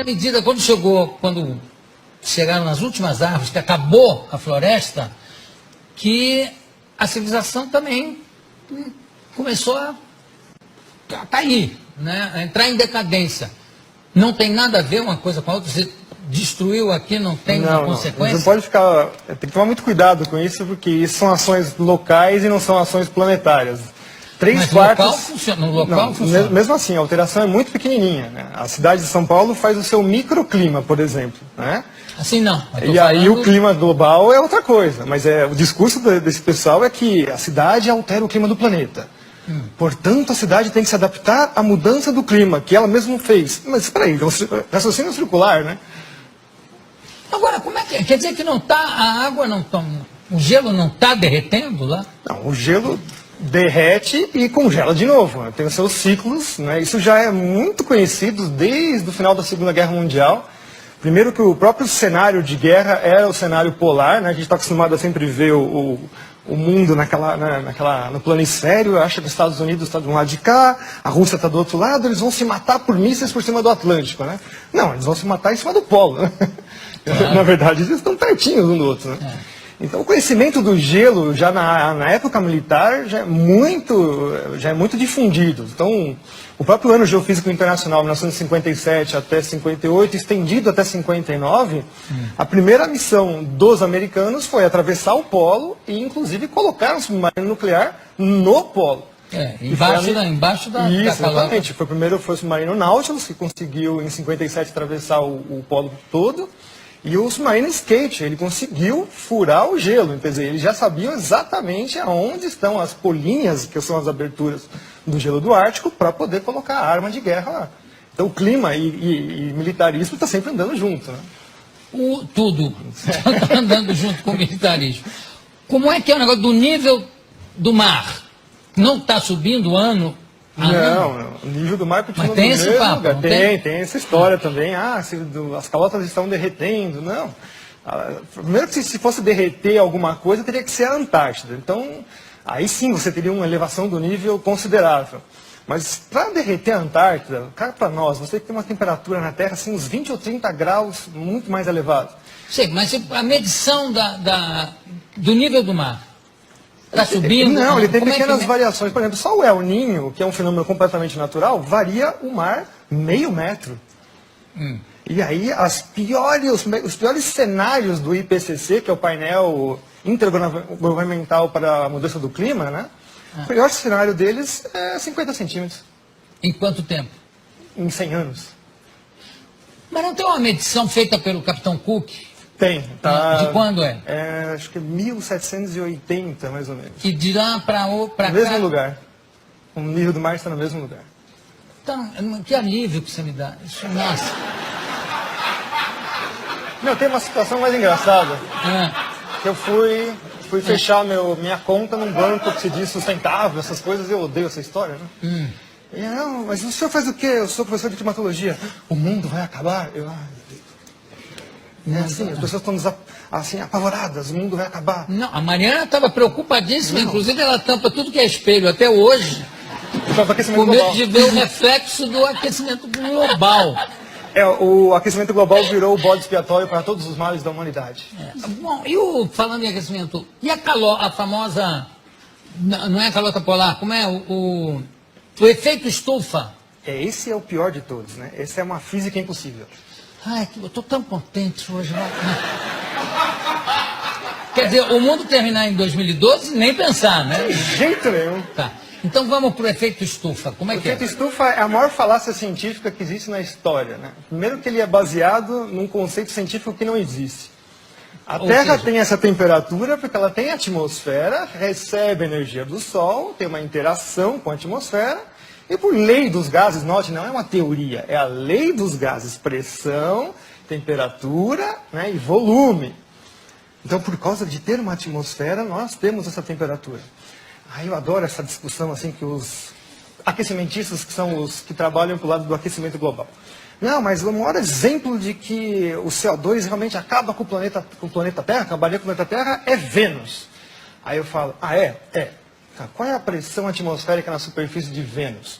À medida, quando chegaram nas últimas árvores, que acabou a floresta, que a civilização também começou a cair, né? A entrar em decadência. Não tem nada a ver uma coisa com a outra. Você destruiu aqui, não tem uma consequência? Não pode ficar. Tem que tomar muito cuidado com isso, porque isso são ações locais e não são ações planetárias. Mas local funciona, no local funciona. Mesmo assim, a alteração é muito pequenininha, né? A cidade de São Paulo faz o seu microclima, por exemplo, né? Assim não. E aí o clima global é outra coisa, mas o discurso desse pessoal é que a cidade altera o clima do planeta. Portanto, a cidade tem que se adaptar à mudança do clima, que ela mesma fez. Mas espera aí, raciocínio circular, né? Agora, como é que é? Quer dizer que não está, a água não está, o gelo não está derretendo lá? Não, o gelo derrete e congela de novo, né? Tem os seus ciclos, né? Isso já é muito conhecido desde o final da Segunda Guerra Mundial. Primeiro que o próprio cenário de guerra era o cenário polar, né? A gente está acostumado a sempre ver o mundo no planisfério, acha que os Estados Unidos estão de um lado de cá, a Rússia está do outro lado, eles vão se matar por mísseis por cima do Atlântico, né? Não, eles vão se matar em cima do polo, né? Claro. Na verdade, eles estão pertinhos um do outro, né? Então, o conhecimento do gelo, já na época militar, já é muito difundido. Então, o próprio Ano Geofísico Internacional, 1957 até 58, estendido até 59, a primeira missão dos americanos foi atravessar o polo e, inclusive, colocar um submarino nuclear no polo. Embaixo da exatamente. Foi o submarino Nautilus, que conseguiu, em 57, atravessar o polo todo. E o submarino Skate, ele conseguiu furar o gelo, quer dizer, eles já sabiam exatamente aonde estão as polinhas, que são as aberturas do gelo do Ártico, para poder colocar a arma de guerra lá. Então o clima e militarismo está sempre andando junto, né? Tudo está andando junto com o militarismo. Como é que é o negócio do nível do mar? Não está subindo ano? Não, o nível do mar continua no mesmo lugar. Tem essa história também. As calotas estão derretendo. Não. Primeiro que se fosse derreter alguma coisa, teria que ser a Antártida. Então, aí sim você teria uma elevação do nível considerável. Mas para derreter a Antártida, cara, para nós, você tem uma temperatura na Terra assim, uns 20 ou 30 graus muito mais elevado. Sei, mas a medição do nível do mar está subindo? Não, ele tem pequenas variações. Por exemplo, só o El Niño, que é um fenômeno completamente natural, varia o mar meio metro. E aí, os piores cenários do IPCC, que é o painel intergovernamental para a mudança do clima, né? O pior cenário deles é 50 centímetros. Em quanto tempo? Em 100 anos. Mas não tem uma medição feita pelo Capitão Cook? Tem. De quando é? Acho que é 1780, mais ou menos. E de lá para cá? No mesmo lugar. O nível do mar está no mesmo lugar. Então, que alívio que você me dá. Isso, nossa. Não, tem uma situação mais engraçada. Que eu fui fechar minha conta num banco que se diz sustentável, essas coisas, eu odeio essa história, né? Não, mas o senhor faz o quê? Eu sou professor de climatologia. O mundo vai acabar? As pessoas estão assim, apavoradas, o mundo vai acabar. Não, a Mariana estava preocupadíssima, inclusive ela tampa tudo que é espelho, até hoje, com medo de ver o reflexo do aquecimento global. O aquecimento global virou o bode expiatório para todos os males da humanidade. Bom, falando em aquecimento, e a famosa, não é a calota polar, como é o efeito estufa? Esse é o pior de todos, né? Essa é uma física impossível. Ai, eu estou tão contente hoje. Quer dizer, o mundo terminar em 2012, nem pensar, né? De jeito nenhum. Tá. Então vamos para o efeito estufa. Como é que é? O efeito estufa é a maior falácia científica que existe na história, né? Primeiro que ele é baseado num conceito científico que não existe. A Terra tem essa temperatura porque ela tem atmosfera, recebe energia do Sol, tem uma interação com a atmosfera, e por lei dos gases, note, não é uma teoria, é a lei dos gases, pressão, temperatura, né, e volume. Então, por causa de ter uma atmosfera, nós temos essa temperatura. Eu adoro essa discussão assim que os aquecimentistas, que são os que trabalham para o lado do aquecimento global. Não, mas o maior exemplo de que o CO2 realmente acaba com o planeta Terra, acabaria com o planeta Terra, é Vênus. Aí eu falo, é? Qual é a pressão atmosférica na superfície de Vênus?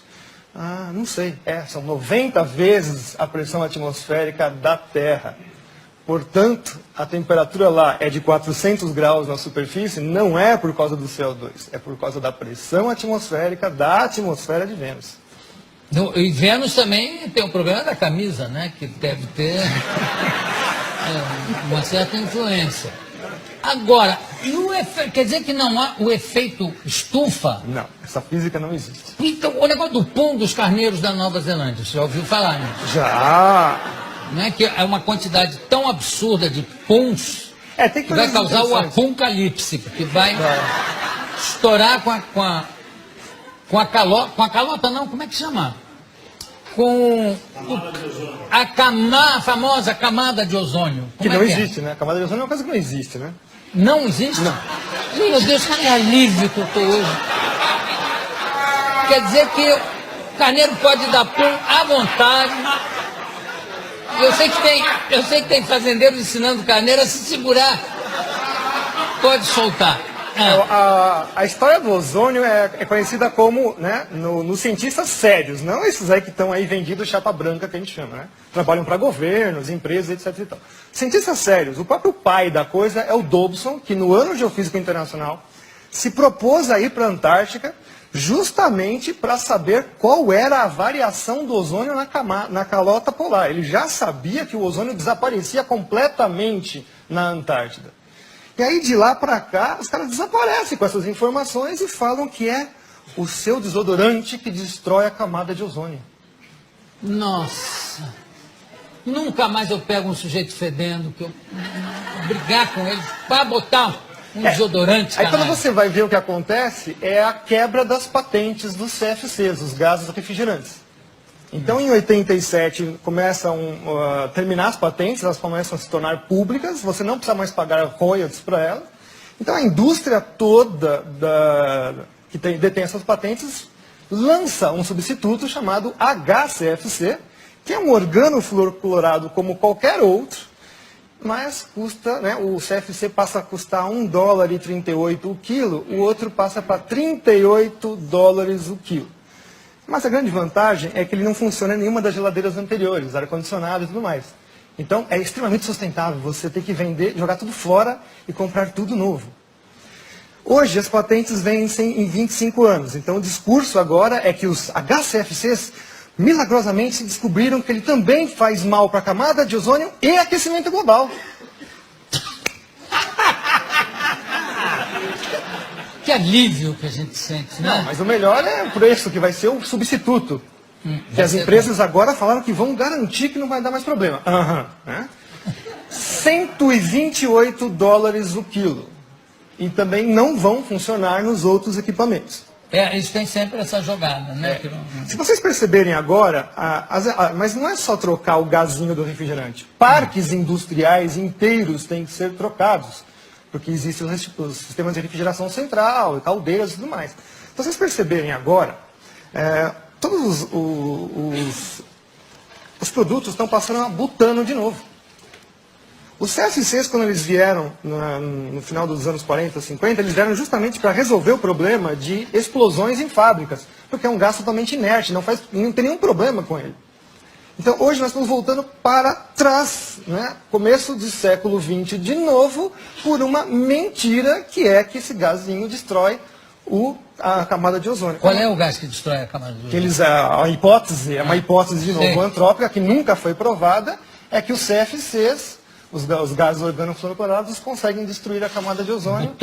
Não sei. São 90 vezes a pressão atmosférica da Terra. Portanto, a temperatura lá é de 400 graus na superfície, não é por causa do CO2, é por causa da pressão atmosférica da atmosfera de Vênus. E Vênus também tem o problema da camisa, né? Que deve ter uma certa influência. Agora, quer dizer que não há o efeito estufa? Não, essa física não existe. Então, o negócio do pum dos carneiros da Nova Zelândia, você já ouviu falar nisso? Já! Não é que é uma quantidade tão absurda de puns tem que vai causar o apocalipse, que vai estourar com a calota não, como é que chama? Com a famosa camada de ozônio. Que não existe, né? A camada de ozônio é uma coisa que não existe, né? Não existe? Não. Meu Deus, que alívio que eu estou hoje. Quer dizer que o carneiro pode dar pum à vontade. Eu sei que tem fazendeiros ensinando o carneiro a se segurar. Pode soltar. A história do ozônio é conhecida como, né, nos cientistas sérios, não esses aí que estão aí vendidos chapa branca, que a gente chama, né? Trabalham para governos, empresas, etc. E tal. Cientistas sérios, o próprio pai da coisa é o Dobson, que no ano Geofísica Internacional se propôs a ir para a Antártica justamente para saber qual era a variação do ozônio na calota polar. Ele já sabia que o ozônio desaparecia completamente na Antártida. E aí, de lá para cá, os caras desaparecem com essas informações e falam que é o seu desodorante que destrói a camada de ozônio. Nossa! Nunca mais eu pego um sujeito fedendo, que eu brigar com ele para botar um desodorante. Aí quando você vai ver o que acontece, é a quebra das patentes dos CFCs, os gases refrigerantes. Então, em 87, começam a terminar as patentes, elas começam a se tornar públicas, você não precisa mais pagar royalties para elas. Então, a indústria toda que detém essas patentes lança um substituto chamado HCFC, que é um organofluorclorado como qualquer outro, mas custa, né, o CFC passa a custar $1,38 o quilo, o outro passa para $38 o quilo. Mas a grande vantagem é que ele não funciona em nenhuma das geladeiras anteriores, ar-condicionado e tudo mais. Então é extremamente sustentável, você tem que vender, jogar tudo fora e comprar tudo novo. Hoje as patentes vencem em 25 anos, então o discurso agora é que os HCFCs milagrosamente descobriram que ele também faz mal para a camada de ozônio e aquecimento global. Que alívio que a gente sente, né? Não, mas o melhor é o preço, que vai ser o substituto. Que as empresas agora falaram que vão garantir que não vai dar mais problema. Né? $128 o quilo. E também não vão funcionar nos outros equipamentos. Eles têm sempre essa jogada, né? Se vocês perceberem agora, mas não é só trocar o gazinho do refrigerante. Parques industriais inteiros têm que ser trocados. Porque existem os sistemas de refrigeração central, caldeiras e tudo mais. Então, vocês perceberem agora, todos os produtos estão passando a butano de novo. Os CFCs, quando eles vieram no final dos anos 40, 50, eles vieram justamente para resolver o problema de explosões em fábricas, porque é um gás totalmente inerte, não tem nenhum problema com ele. Então, hoje nós estamos voltando para trás, né? Começo do século XX de novo, por uma mentira que é que esse gazinho destrói a camada de ozônio. Qual é o gás que destrói a camada de ozônio? A hipótese, é uma hipótese de novo antrópica, que nunca foi provada, é que os CFCs, os gases organofluorclorados, conseguem destruir a camada de ozônio.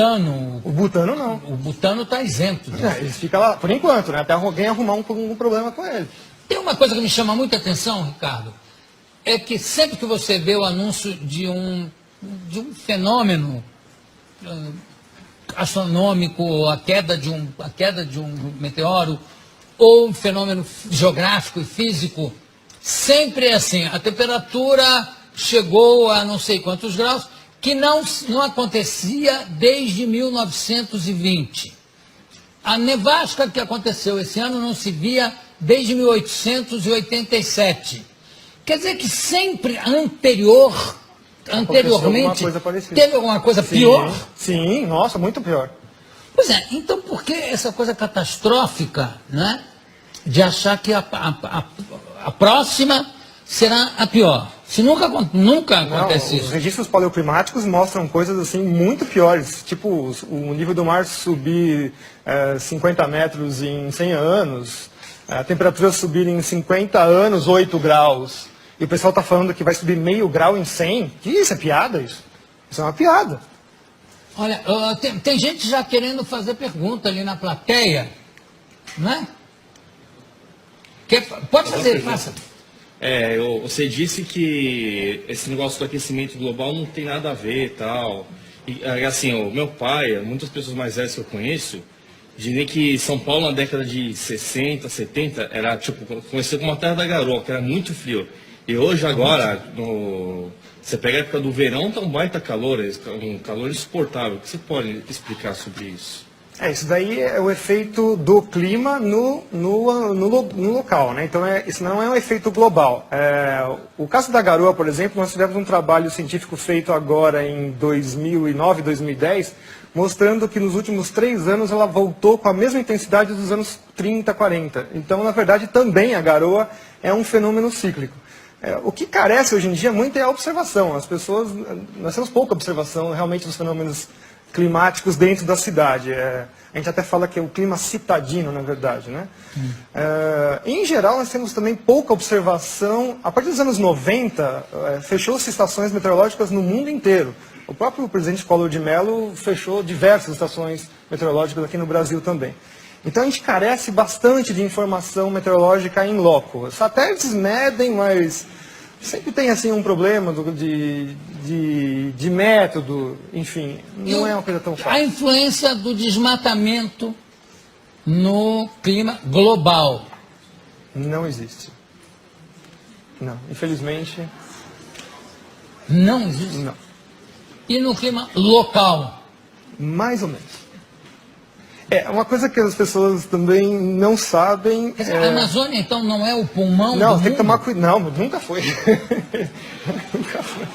O butano não. O butano está isento. Ele fica lá, por enquanto, né? Até alguém arrumar um problema com ele. Tem uma coisa que me chama muita atenção, Ricardo, é que sempre que você vê o anúncio de um fenômeno astronômico, a queda de um meteoro, ou um fenômeno geográfico e físico, sempre é assim, a temperatura chegou a não sei quantos graus, que não acontecia desde 1920. A nevasca que aconteceu esse ano não se via desde 1887. Quer dizer que sempre anteriormente, teve alguma coisa pior? Sim, nossa, muito pior. Pois é, então por que essa coisa catastrófica, né? de achar que a próxima será a pior. Se nunca acontece Os isso. registros paleoclimáticos mostram coisas assim muito piores, tipo o nível do mar subir 50 metros em 100 anos, a temperatura subir em 50 anos 8 graus, e o pessoal está falando que vai subir meio grau em 100. Que isso, é piada isso? Isso é uma piada. Olha, tem gente já querendo fazer pergunta ali na plateia, não é? Pode fazer, faça. Você disse que esse negócio do aquecimento global não tem nada a ver e tal. E, assim, o meu pai, muitas pessoas mais velhas que eu conheço, dizem que São Paulo na década de 60, 70, era tipo, conhecido como a terra da garoa, que era muito frio. E hoje agora, você pega a época do verão, tá um baita calor, um calor insuportável. O que você pode explicar sobre isso? Isso daí é o efeito do clima no local, né? Então isso não é um efeito global. O caso da garoa, por exemplo, nós tivemos um trabalho científico feito agora em 2009, 2010, mostrando que nos últimos 3 anos ela voltou com a mesma intensidade dos anos 30, 40. Então, na verdade, também a garoa é um fenômeno cíclico. O que carece hoje em dia muito é a observação. Nós temos pouca observação realmente dos fenômenos climáticos dentro da cidade. A gente até fala que é o clima citadino, na verdade, né? Em geral, nós temos também pouca observação. A partir dos anos 90, fechou-se estações meteorológicas no mundo inteiro. O próprio presidente Collor de Mello fechou diversas estações meteorológicas aqui no Brasil também. Então a gente carece bastante de informação meteorológica in loco. Os satélites medem, mas sempre tem assim um problema de método, enfim, não é uma coisa tão fácil. A influência do desmatamento no clima global. Não existe. Não, infelizmente. Não existe? Não. E no clima local? Mais ou menos. Uma coisa que as pessoas também não sabem. A Amazônia, então, não é o pulmão do Não, mundo? tem que tomar cuidado. Não, nunca foi. Nunca foi.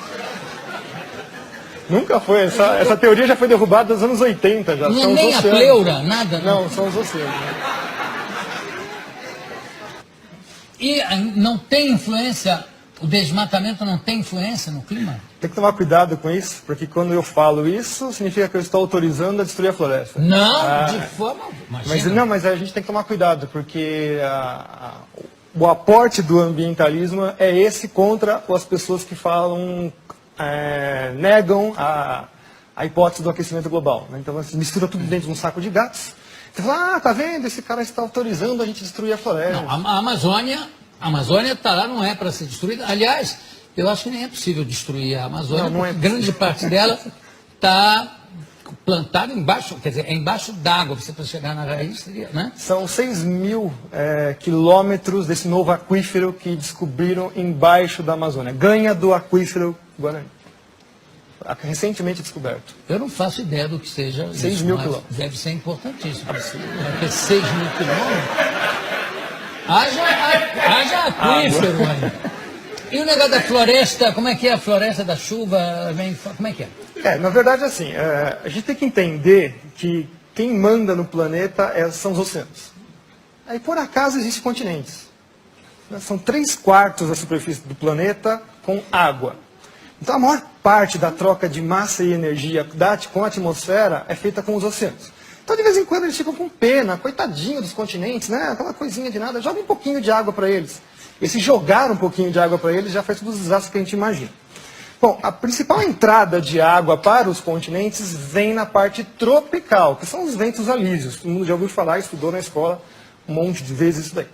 Nunca foi. Essa teoria já foi derrubada nos anos 80. Já. Não São é nem os a oceanos. pleura, nada? Não, são os oceanos. E não tem influência, o desmatamento não tem influência no clima? Tem que tomar cuidado com isso, porque quando eu falo isso, significa que eu estou autorizando a destruir a floresta. Não, de forma... Mas a gente tem que tomar cuidado, porque o aporte do ambientalismo é esse contra as pessoas que falam, negam a hipótese do aquecimento global. Né? Então, você mistura tudo dentro de um saco de gatos. Você fala, tá vendo? Esse cara está autorizando a gente destruir a floresta. Não, a Amazônia está lá, não é para ser destruída. Aliás, eu acho que nem é possível destruir a Amazônia, não porque grande parte dela está plantada embaixo, quer dizer, é embaixo d'água, você para chegar na raiz, né? São 6.000 quilômetros desse novo aquífero que descobriram embaixo da Amazônia. Ganha do aquífero Guarani. Recentemente descoberto. Eu não faço ideia do que seja 6.000 quilômetros. Deve ser importantíssimo. Porque 6.000 quilômetros... Haja aquífero aí. E o negócio da floresta, como é que é a floresta da chuva? Como é que é? Na verdade, assim, a gente tem que entender que quem manda no planeta são os oceanos. Aí, por acaso, existem continentes. São 3/4 da superfície do planeta com água. Então, a maior parte da troca de massa e energia com a atmosfera é feita com os oceanos. Então, de vez em quando, eles ficam com pena, coitadinho dos continentes, né? Aquela coisinha de nada, joga um pouquinho de água para eles. E se jogar um pouquinho de água para eles, já faz todos os desastres que a gente imagina. Bom, a principal entrada de água para os continentes vem na parte tropical, que são os ventos alísios. Todo mundo já ouviu falar, estudou na escola um monte de vezes isso daí.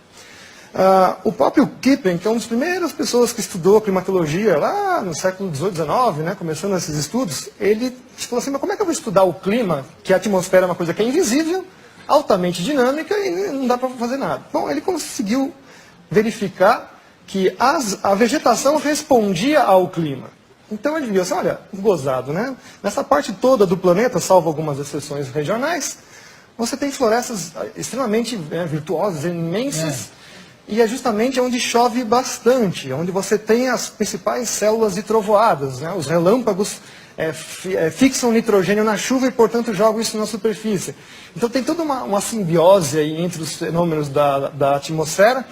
O próprio Kippen, que é uma das primeiras pessoas que estudou climatologia lá no século XVIII, XIX, né, começando esses estudos, ele falou assim, mas como é que eu vou estudar o clima, que a atmosfera é uma coisa que é invisível, altamente dinâmica e não dá para fazer nada? Bom, ele conseguiu verificar que a vegetação respondia ao clima. Então ele viu assim, olha, gozado, né? Nessa parte toda do planeta, salvo algumas exceções regionais, você tem florestas extremamente virtuosas, imensas, e é justamente onde chove bastante, onde você tem as principais células de trovoadas, né? Os relâmpagos fixam nitrogênio na chuva e, portanto, jogam isso na superfície. Então tem toda uma simbiose aí entre os fenômenos da atmosfera.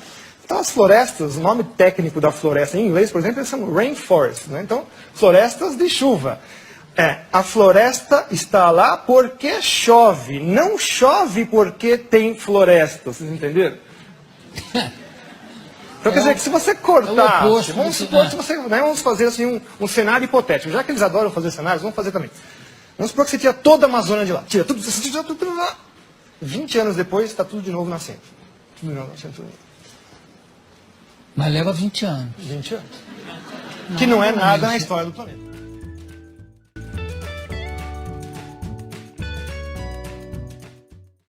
Então as florestas, o nome técnico da floresta em inglês, por exemplo, são rainforest, né? Então, florestas de chuva. A floresta está lá porque chove, não chove porque tem floresta, vocês entenderam? Então quer dizer que se você cortar, vamos supor que vamos fazer assim um cenário hipotético, já que eles adoram fazer cenários, vamos fazer também. Vamos supor que você tira toda a Amazônia de lá, tira tudo, você tira tudo lá. 20 anos depois está tudo de novo nascendo. Tudo de novo nascendo. Mas leva 20 anos. 20 anos. Que não é nada na história do planeta.